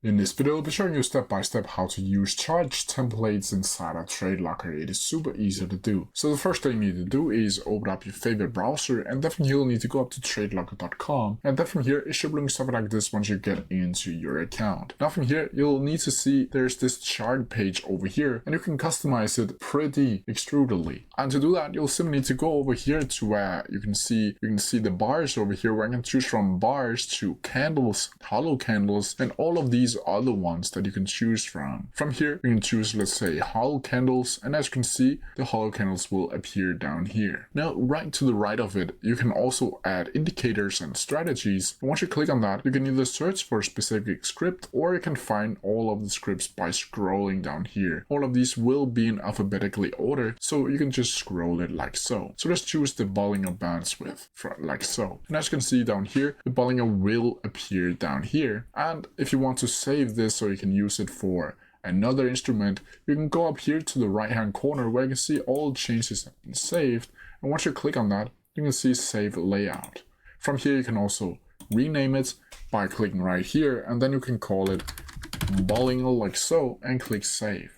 In this video, I'll be showing you step by step how to use charge templates inside of TradeLocker. It is super easy to do. So the first thing you need to do is open up your favorite browser, and then from here you'll need to go up to TradeLocker.com, and then from here it should look something like this once you get into your account. Now from here you'll need to see there's this chart page over here, and you can customize it pretty extrudedly. And to do that, you'll simply need to go over here to where you can see the bars over here, where I can choose from bars to candles, hollow candles, and all of these other ones that you can choose from. From here, you can choose, let's say, hollow candles, and as you can see, the hollow candles will appear down here. Now, right to the right of it, you can also add indicators and strategies. And once you click on that, you can either search for a specific script, or you can find all of the scripts by scrolling down here. All of these will be in alphabetically order, so you can just scroll it like so. So let's choose the Bollinger Bandswidth, like so. And as you can see down here, the Bollinger will appear down here. And if you want to save this so you can use it for another instrument, you can go up here to the right hand corner where you can see all changes have been saved. And once you click on that, you can see Save Layout. From here, you can also rename it by clicking right here, and then you can call it Bollinger like so and click Save.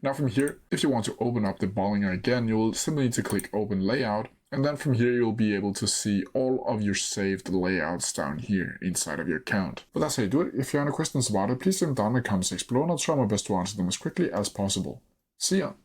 Now from here, if you want to open up the Bollinger again, you'll simply need to click Open Layout, and then from here you'll be able to see all of your saved layouts down here inside of your account. But that's how you do it. If you have any questions about it, please leave them down in the comment section below, and I'll try my best to answer them as quickly as possible. See ya!